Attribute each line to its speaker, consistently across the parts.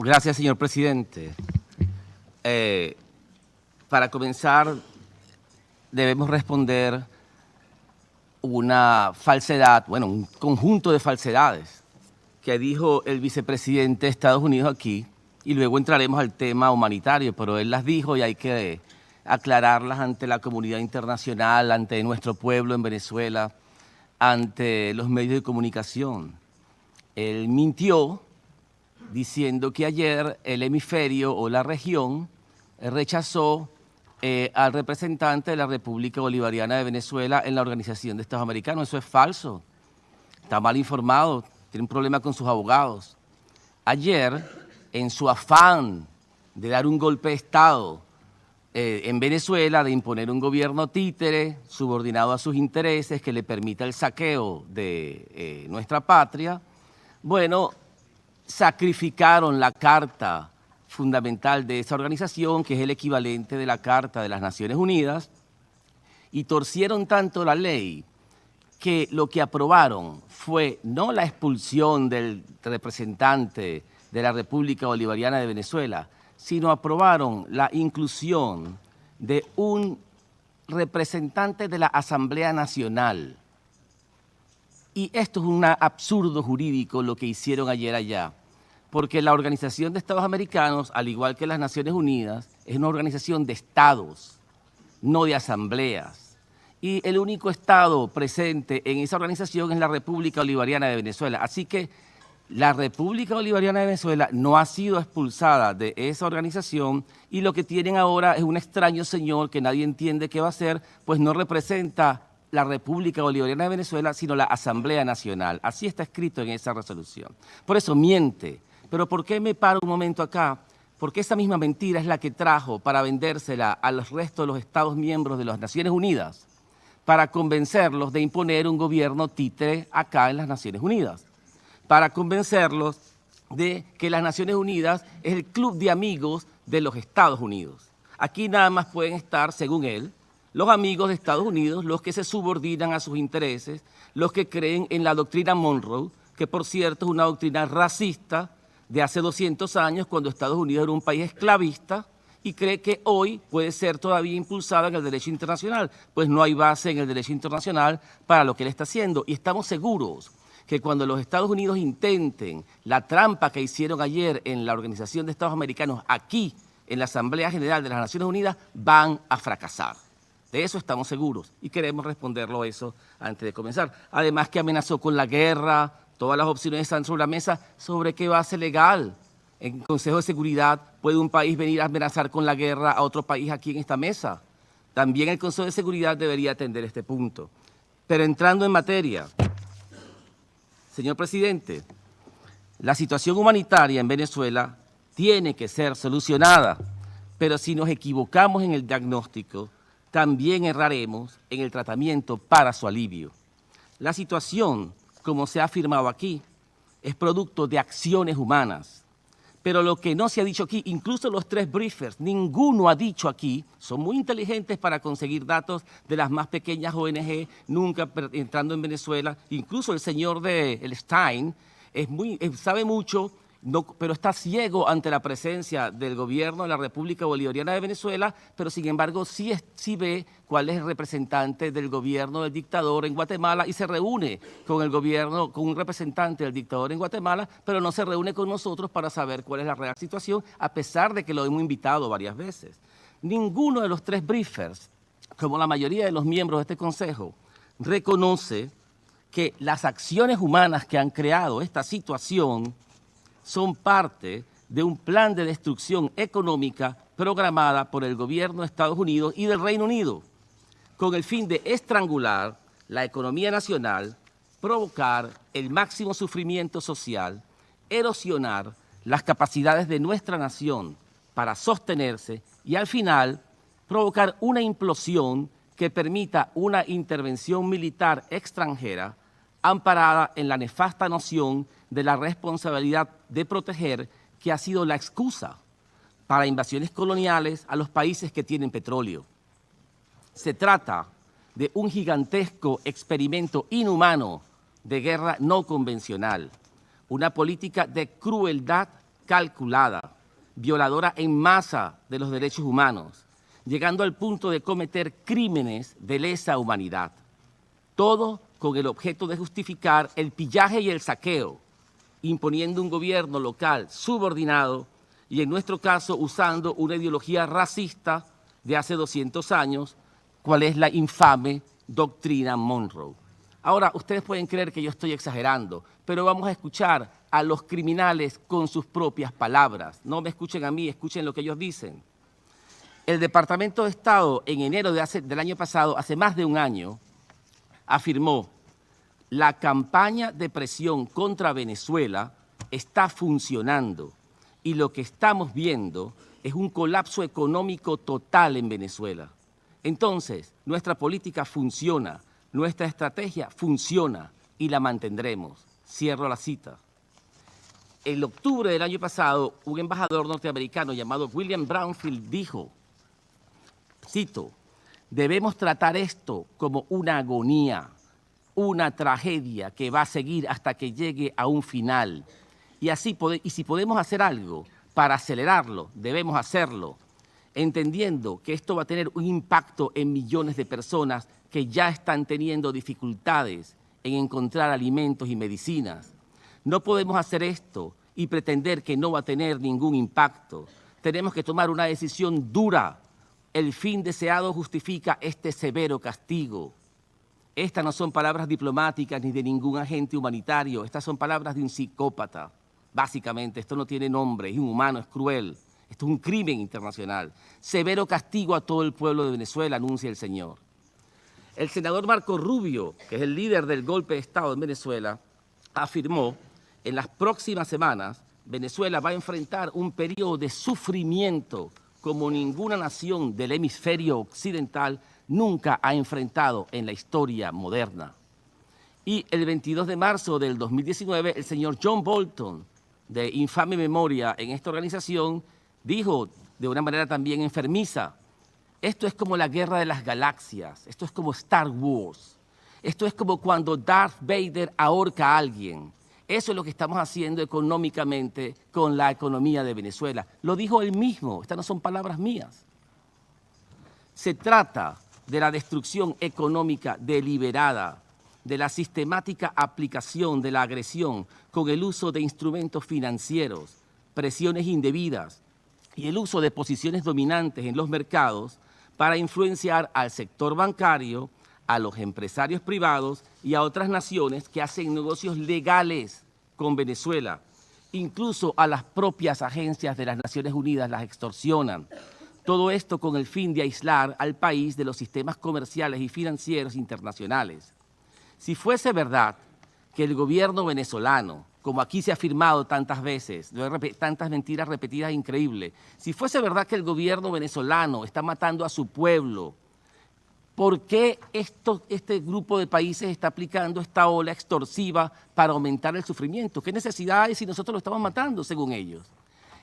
Speaker 1: Gracias, señor presidente. Para comenzar, debemos responder una falsedad, bueno, un conjunto de falsedades que dijo el vicepresidente de Estados Unidos aquí, y luego entraremos al tema humanitario, pero él las dijo y hay que aclararlas ante la comunidad internacional, ante nuestro pueblo en Venezuela, ante los medios de comunicación. Él mintió diciendo que ayer el hemisferio o la región rechazó al representante de la República Bolivariana de Venezuela en la Organización de Estados Americanos. Eso es falso. Está mal informado, tiene un problema con sus abogados. Ayer, en su afán de dar un golpe de Estado en Venezuela, de imponer un gobierno títere subordinado a sus intereses que le permita el saqueo de nuestra patria, bueno, sacrificaron la carta fundamental de esa organización, que es el equivalente de la Carta de las Naciones Unidas, y torcieron tanto la ley que lo que aprobaron fue no la expulsión del representante de la República Bolivariana de Venezuela, sino aprobaron la inclusión de un representante de la Asamblea Nacional. Y esto es un absurdo jurídico lo que hicieron ayer allá, porque la Organización de Estados Americanos, al igual que las Naciones Unidas, es una organización de estados, no de asambleas. Y el único estado presente en esa organización es la República Bolivariana de Venezuela. Así que la República Bolivariana de Venezuela no ha sido expulsada de esa organización, y lo que tienen ahora es un extraño señor que nadie entiende qué va a hacer, pues no representa la República Bolivariana de Venezuela, sino la Asamblea Nacional. Así está escrito en esa resolución. Por eso miente. Pero ¿por qué me paro un momento acá? Porque esa misma mentira es la que trajo para vendérsela al resto de los Estados miembros de las Naciones Unidas, para convencerlos de imponer un gobierno títere acá en las Naciones Unidas, para convencerlos de que las Naciones Unidas es el club de amigos de los Estados Unidos. Aquí nada más pueden estar, según él, los amigos de Estados Unidos, los que se subordinan a sus intereses, los que creen en la doctrina Monroe, que por cierto es una doctrina racista de hace 200 años, cuando Estados Unidos era un país esclavista, y cree que hoy puede ser todavía impulsada en el derecho internacional. Pues no hay base en el derecho internacional para lo que él está haciendo. Y estamos seguros que cuando los Estados Unidos intenten la trampa que hicieron ayer en la Organización de Estados Americanos, aquí en la Asamblea General de las Naciones Unidas, van a fracasar. De eso estamos seguros y queremos responderlo eso antes de comenzar. Además que amenazó con la guerra. Todas las opciones están sobre la mesa. ¿Sobre qué base legal? En el Consejo de Seguridad puede un país venir a amenazar con la guerra a otro país aquí en esta mesa. También el Consejo de Seguridad debería atender este punto. Pero entrando en materia, señor presidente, la situación humanitaria en Venezuela tiene que ser solucionada, pero si nos equivocamos en el diagnóstico, también erraremos en el tratamiento para su alivio. La situación, como se ha afirmado aquí, es producto de acciones humanas. Pero lo que no se ha dicho aquí, incluso los tres briefers, ninguno ha dicho aquí, son muy inteligentes para conseguir datos de las más pequeñas ONG, nunca entrando en Venezuela. Incluso el señor el Stein sabe mucho, pero está ciego ante la presencia del gobierno de la República Bolivariana de Venezuela, pero sin embargo sí ve cuál es el representante del gobierno del dictador en Guatemala y se reúne con el gobierno, con un representante del dictador en Guatemala, pero no se reúne con nosotros para saber cuál es la real situación, a pesar de que lo hemos invitado varias veces. Ninguno de los tres briefers, como la mayoría de los miembros de este Consejo, reconoce que las acciones humanas que han creado esta situación son parte de un plan de destrucción económica programada por el gobierno de Estados Unidos y del Reino Unido, con el fin de estrangular la economía nacional, provocar el máximo sufrimiento social, erosionar las capacidades de nuestra nación para sostenerse y al final provocar una implosión que permita una intervención militar extranjera amparada en la nefasta noción de la responsabilidad de proteger, que ha sido la excusa para invasiones coloniales a los países que tienen petróleo. Se trata de un gigantesco experimento inhumano de guerra no convencional, una política de crueldad calculada, violadora en masa de los derechos humanos, llegando al punto de cometer crímenes de lesa humanidad. Todo con el objeto de justificar el pillaje y el saqueo, imponiendo un gobierno local subordinado y, en nuestro caso, usando una ideología racista de hace 200 años, cual es la infame doctrina Monroe. Ahora, ustedes pueden creer que yo estoy exagerando, pero vamos a escuchar a los criminales con sus propias palabras. No me escuchen a mí, escuchen lo que ellos dicen. El Departamento de Estado, en enero del año pasado, hace más de un año, afirmó: la campaña de presión contra Venezuela está funcionando y lo que estamos viendo es un colapso económico total en Venezuela. Entonces, nuestra política funciona, nuestra estrategia funciona y la mantendremos. Cierro la cita. En octubre del año pasado, un embajador norteamericano llamado William Brownfield dijo, cito, debemos tratar esto como una agonía, una tragedia que va a seguir hasta que llegue a un final. Y si podemos hacer algo para acelerarlo, debemos hacerlo, entendiendo que esto va a tener un impacto en millones de personas que ya están teniendo dificultades en encontrar alimentos y medicinas. No podemos hacer esto y pretender que no va a tener ningún impacto. Tenemos que tomar una decisión dura. El fin deseado justifica este severo castigo. Estas no son palabras diplomáticas ni de ningún agente humanitario. Estas son palabras de un psicópata. Básicamente, esto no tiene nombre, es inhumano, es cruel. Esto es un crimen internacional. Severo castigo a todo el pueblo de Venezuela, anuncia el señor. El senador Marco Rubio, que es el líder del golpe de Estado en Venezuela, afirmó: en las próximas semanas, Venezuela va a enfrentar un periodo de sufrimiento como ninguna nación del hemisferio occidental nunca ha enfrentado en la historia moderna. Y el 22 de marzo del 2019, el señor John Bolton, de infame memoria en esta organización, dijo de una manera también enfermiza: esto es como la guerra de las galaxias, esto es como Star Wars, esto es como cuando Darth Vader ahorca a alguien. Eso es lo que estamos haciendo económicamente con la economía de Venezuela. Lo dijo él mismo, estas no son palabras mías. Se trata de la destrucción económica deliberada, de la sistemática aplicación de la agresión con el uso de instrumentos financieros, presiones indebidas y el uso de posiciones dominantes en los mercados para influenciar al sector bancario, a los empresarios privados y a otras naciones que hacen negocios legales con Venezuela. Incluso a las propias agencias de las Naciones Unidas las extorsionan. Todo esto con el fin de aislar al país de los sistemas comerciales y financieros internacionales. Si fuese verdad que el gobierno venezolano, como aquí se ha afirmado tantas veces, tantas mentiras repetidas increíbles, si fuese verdad que el gobierno venezolano está matando a su pueblo, ¿por qué este grupo de países está aplicando esta ola extorsiva para aumentar el sufrimiento? ¿Qué necesidad hay si nosotros lo estamos matando, según ellos?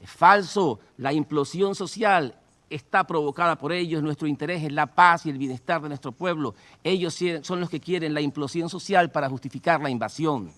Speaker 1: Es falso. La implosión social está provocada por ellos. Nuestro interés es la paz y el bienestar de nuestro pueblo. Ellos son los que quieren la implosión social para justificar la invasión.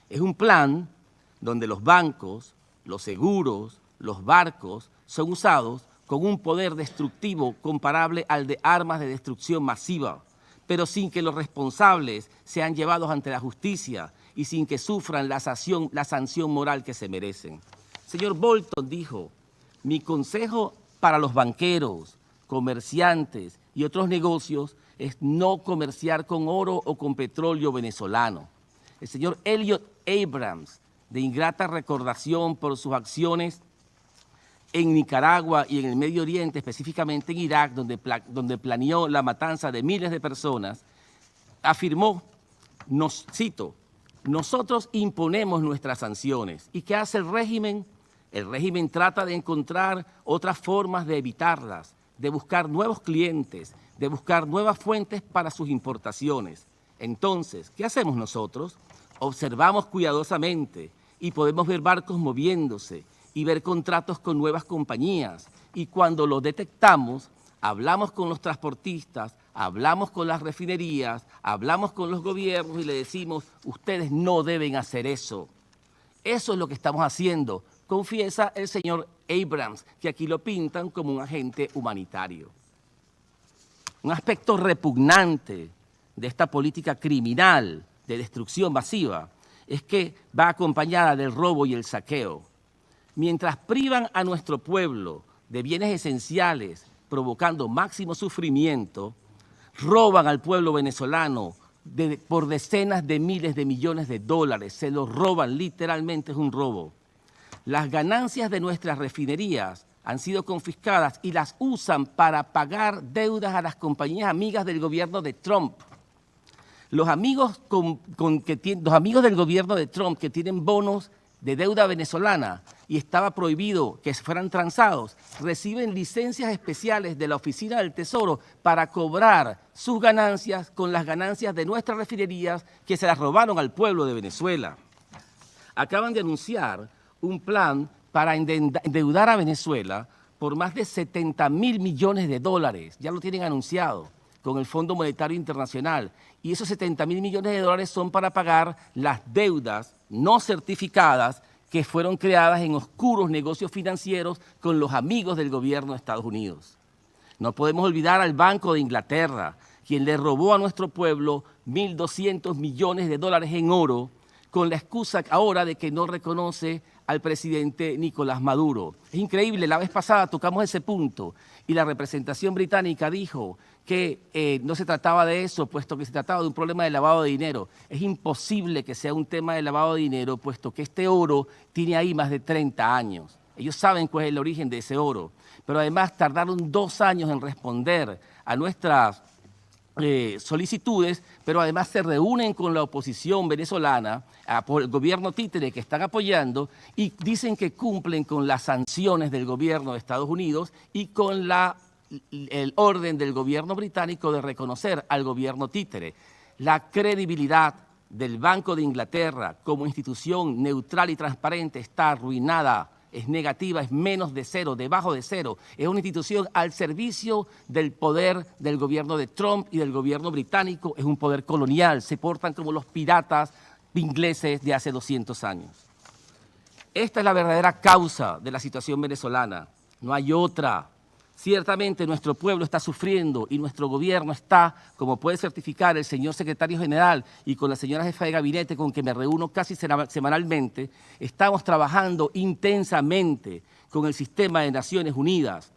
Speaker 1: Es un plan donde los bancos, los seguros, los barcos son usados con un poder destructivo comparable al de armas de destrucción masiva, pero sin que los responsables sean llevados ante la justicia y sin que sufran la sanción moral que se merecen. Señor Bolton dijo: mi consejo para los banqueros, comerciantes y otros negocios es no comerciar con oro o con petróleo venezolano. El señor Elliot Abrams, de ingrata recordación por sus acciones en Nicaragua y en el Medio Oriente, específicamente en Irak, donde planeó la matanza de miles de personas, afirmó, cito, nosotros imponemos nuestras sanciones. ¿Y qué hace el régimen? El régimen trata de encontrar otras formas de evitarlas, de buscar nuevos clientes, de buscar nuevas fuentes para sus importaciones. Entonces, ¿qué hacemos nosotros? Observamos cuidadosamente y podemos ver barcos moviéndose y ver contratos con nuevas compañías. Y cuando lo detectamos, hablamos con los transportistas, hablamos con las refinerías, hablamos con los gobiernos y le decimos: ustedes no deben hacer eso. Eso es lo que estamos haciendo, confiesa el señor Abrams, que aquí lo pintan como un agente humanitario. Un aspecto repugnante de esta política criminal de destrucción masiva es que va acompañada del robo y el saqueo. Mientras privan a nuestro pueblo de bienes esenciales, provocando máximo sufrimiento, roban al pueblo venezolano por decenas de miles de millones de dólares, se los roban, literalmente es un robo. Las ganancias de nuestras refinerías han sido confiscadas y las usan para pagar deudas a las compañías amigas del gobierno de Trump. Los amigos del gobierno de Trump que tienen bonos de deuda venezolana y estaba prohibido que fueran transados, reciben licencias especiales de la Oficina del Tesoro para cobrar sus ganancias con las ganancias de nuestras refinerías que se las robaron al pueblo de Venezuela. Acaban de anunciar un plan para endeudar a Venezuela por más de 70.000 millones de dólares. Ya lo tienen anunciado con el Fondo Monetario Internacional. Y esos 70.000 millones de dólares son para pagar las deudas no certificadas que fueron creadas en oscuros negocios financieros con los amigos del gobierno de Estados Unidos. No podemos olvidar al Banco de Inglaterra, quien le robó a nuestro pueblo 1.200 millones de dólares en oro con la excusa ahora de que no reconoce al presidente Nicolás Maduro. Es increíble, la vez pasada tocamos ese punto y la representación británica dijo que no se trataba de eso, puesto que se trataba de un problema de lavado de dinero. Es imposible que sea un tema de lavado de dinero, puesto que este oro tiene ahí más de 30 años. Ellos saben cuál es el origen de ese oro, pero además tardaron 2 años en responder a nuestras solicitudes, pero además se reúnen con la oposición venezolana, por el gobierno títere que están apoyando, y dicen que cumplen con las sanciones del gobierno de Estados Unidos y con el orden del gobierno británico de reconocer al gobierno títere. La credibilidad del Banco de Inglaterra como institución neutral y transparente está arruinada, es negativa, es menos de cero, debajo de cero. Es una institución al servicio del poder del gobierno de Trump y del gobierno británico. Es un poder colonial, se portan como los piratas ingleses de hace 200 años. Esta es la verdadera causa de la situación venezolana, no hay otra. Ciertamente nuestro pueblo está sufriendo y nuestro gobierno está, como puede certificar el señor secretario general y con la señora jefa de gabinete con que me reúno casi semanalmente, estamos trabajando intensamente con el sistema de Naciones Unidas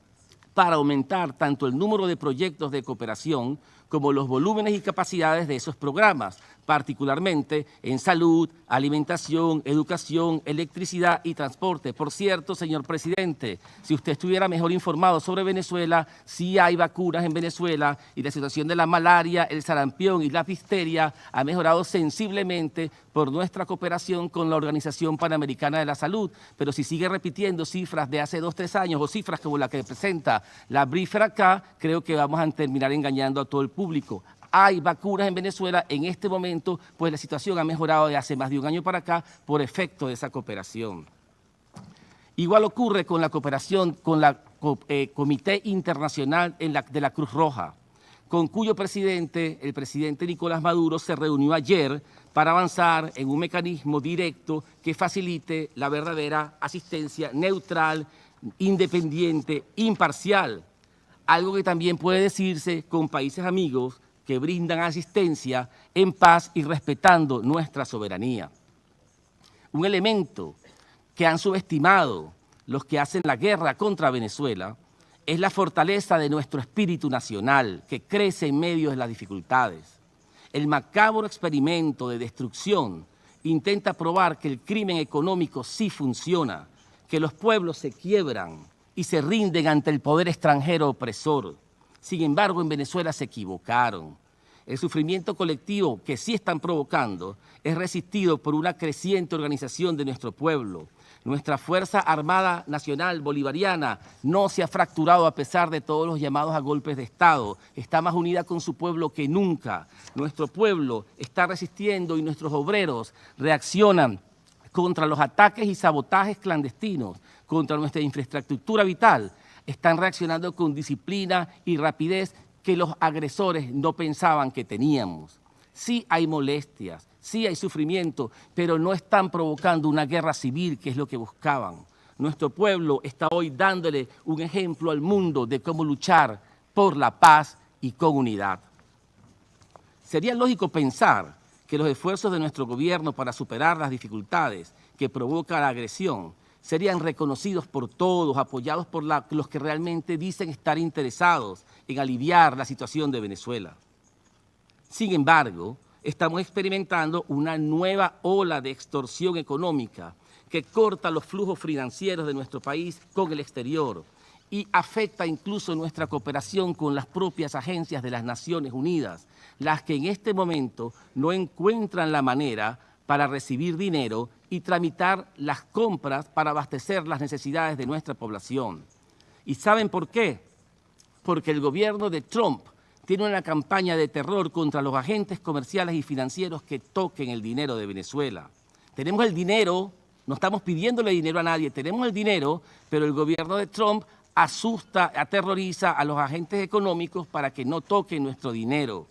Speaker 1: para aumentar tanto el número de proyectos de cooperación como los volúmenes y capacidades de esos programas, particularmente en salud, alimentación, educación, electricidad y transporte. Por cierto, señor presidente, si usted estuviera mejor informado sobre Venezuela, sí hay vacunas en Venezuela y la situación de la malaria, el sarampión y la difteria ha mejorado sensiblemente por nuestra cooperación con la Organización Panamericana de la Salud. Pero si sigue repitiendo cifras de hace 2 o 3 años o cifras como la que presenta la briefer acá, creo que vamos a terminar engañando a todo el público. Hay vacunas en Venezuela en este momento, pues la situación ha mejorado de hace más de 1 año para acá por efecto de esa cooperación. Igual ocurre con la cooperación con la Comité Internacional de la Cruz Roja, con cuyo presidente, el presidente Nicolás Maduro, se reunió ayer para avanzar en un mecanismo directo que facilite la verdadera asistencia neutral, independiente, imparcial. Algo que también puede decirse con países amigos que brindan asistencia en paz y respetando nuestra soberanía. Un elemento que han subestimado los que hacen la guerra contra Venezuela es la fortaleza de nuestro espíritu nacional, que crece en medio de las dificultades. El macabro experimento de destrucción intenta probar que el crimen económico sí funciona, que los pueblos se quiebran y se rinden ante el poder extranjero opresor. Sin embargo, en Venezuela se equivocaron. El sufrimiento colectivo que sí están provocando es resistido por una creciente organización de nuestro pueblo. Nuestra Fuerza Armada Nacional Bolivariana no se ha fracturado a pesar de todos los llamados a golpes de Estado. Está más unida con su pueblo que nunca. Nuestro pueblo está resistiendo y nuestros obreros reaccionan contra los ataques y sabotajes clandestinos, contra nuestra infraestructura vital. Están reaccionando con disciplina y rapidez que los agresores no pensaban que teníamos. Sí hay molestias, sí hay sufrimiento, pero no están provocando una guerra civil, que es lo que buscaban. Nuestro pueblo está hoy dándole un ejemplo al mundo de cómo luchar por la paz y con unidad. Sería lógico pensar que los esfuerzos de nuestro gobierno para superar las dificultades que provoca la agresión serían reconocidos por todos, apoyados por los que realmente dicen estar interesados en aliviar la situación de Venezuela. Sin embargo, estamos experimentando una nueva ola de extorsión económica que corta los flujos financieros de nuestro país con el exterior y afecta incluso nuestra cooperación con las propias agencias de las Naciones Unidas, las que en este momento no encuentran la manera para recibir dinero y tramitar las compras para abastecer las necesidades de nuestra población. ¿Y saben por qué? Porque el gobierno de Trump tiene una campaña de terror contra los agentes comerciales y financieros que toquen el dinero de Venezuela. Tenemos el dinero, no estamos pidiéndole dinero a nadie, tenemos el dinero, pero el gobierno de Trump asusta, aterroriza a los agentes económicos para que no toquen nuestro dinero.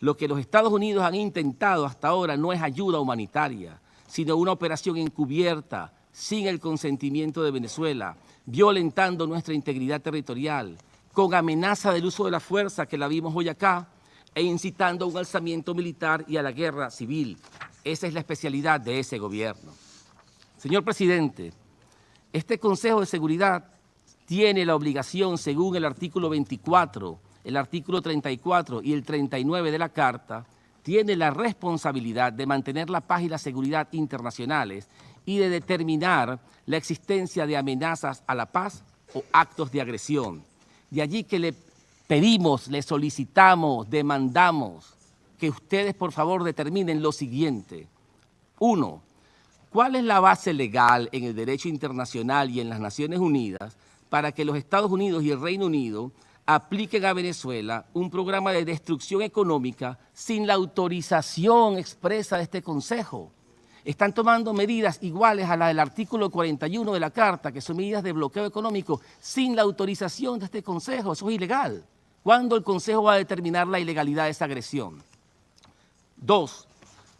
Speaker 1: Lo que los Estados Unidos han intentado hasta ahora no es ayuda humanitaria, sino una operación encubierta, sin el consentimiento de Venezuela, violentando nuestra integridad territorial, con amenaza del uso de la fuerza, que la vimos hoy acá, e incitando a un alzamiento militar y a la guerra civil. Esa es la especialidad de ese gobierno. Señor presidente, este Consejo de Seguridad tiene la obligación, según el artículo 24, el artículo 34 y el 39 de la Carta, tiene la responsabilidad de mantener la paz y la seguridad internacionales y de determinar la existencia de amenazas a la paz o actos de agresión. De allí que le pedimos, le solicitamos, demandamos que ustedes por favor determinen lo siguiente. 1. ¿Cuál es la base legal en el derecho internacional y en las Naciones Unidas para que los Estados Unidos y el Reino Unido apliquen a Venezuela un programa de destrucción económica sin la autorización expresa de este Consejo? Están tomando medidas iguales a la del artículo 41 de la Carta, que son medidas de bloqueo económico, sin la autorización de este Consejo. Eso es ilegal. ¿Cuándo el Consejo va a determinar la ilegalidad de esa agresión? 2.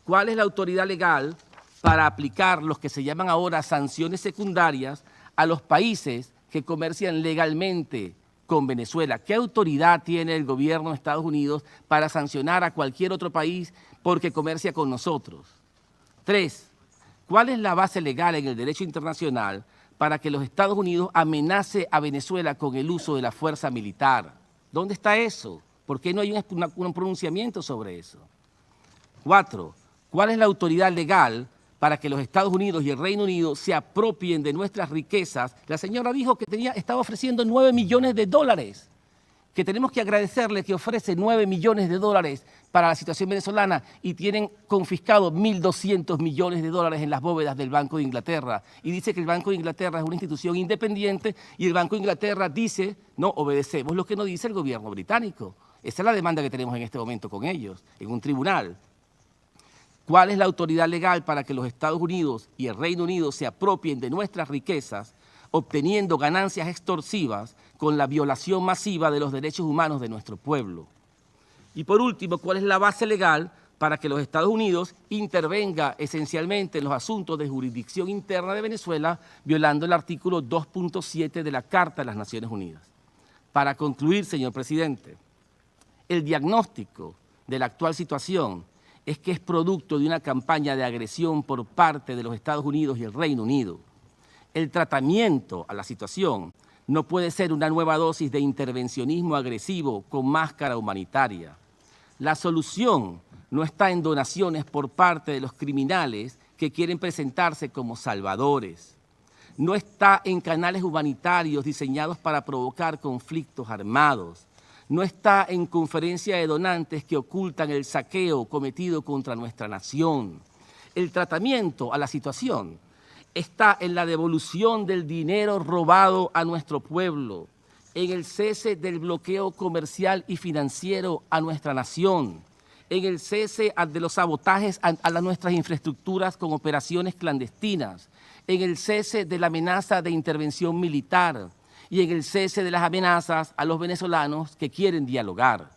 Speaker 1: ¿Cuál es la autoridad legal para aplicar los que se llaman ahora sanciones secundarias a los países que comercian legalmente con Venezuela? ¿Qué autoridad tiene el gobierno de Estados Unidos para sancionar a cualquier otro país porque comercia con nosotros? 3. ¿Cuál es la base legal en el derecho internacional para que los Estados Unidos amenace a Venezuela con el uso de la fuerza militar? ¿Dónde está eso? ¿Por qué no hay un pronunciamiento sobre eso? 4. ¿Cuál es la autoridad legal para que los Estados Unidos y el Reino Unido se apropien de nuestras riquezas? La señora dijo que estaba ofreciendo 9 millones de dólares, que tenemos que agradecerle que ofrece 9 millones de dólares para la situación venezolana y tienen confiscado 1.200 millones de dólares en las bóvedas del Banco de Inglaterra. Y dice que el Banco de Inglaterra es una institución independiente y el Banco de Inglaterra dice, no, obedecemos lo que nos dice el gobierno británico. Esa es la demanda que tenemos en este momento con ellos, en un tribunal. ¿Cuál es la autoridad legal para que los Estados Unidos y el Reino Unido se apropien de nuestras riquezas, obteniendo ganancias extorsivas con la violación masiva de los derechos humanos de nuestro pueblo? Y por último, ¿cuál es la base legal para que los Estados Unidos intervenga esencialmente en los asuntos de jurisdicción interna de Venezuela, violando el artículo 2.7 de la Carta de las Naciones Unidas? Para concluir, señor presidente, el diagnóstico de la actual situación es que es producto de una campaña de agresión por parte de los Estados Unidos y el Reino Unido. El tratamiento a la situación no puede ser una nueva dosis de intervencionismo agresivo con máscara humanitaria. La solución no está en donaciones por parte de los criminales que quieren presentarse como salvadores. No está en canales humanitarios diseñados para provocar conflictos armados. No está en conferencia de donantes que ocultan el saqueo cometido contra nuestra nación. El tratamiento a la situación está en la devolución del dinero robado a nuestro pueblo, en el cese del bloqueo comercial y financiero a nuestra nación, en el cese de los sabotajes a nuestras infraestructuras con operaciones clandestinas, en el cese de la amenaza de intervención militar y en el cese de las amenazas a los venezolanos que quieren dialogar.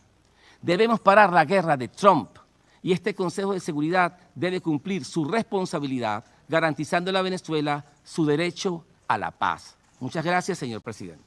Speaker 1: Debemos parar la guerra de Trump y este Consejo de Seguridad debe cumplir su responsabilidad, garantizando a Venezuela su derecho a la paz. Muchas gracias, señor presidente.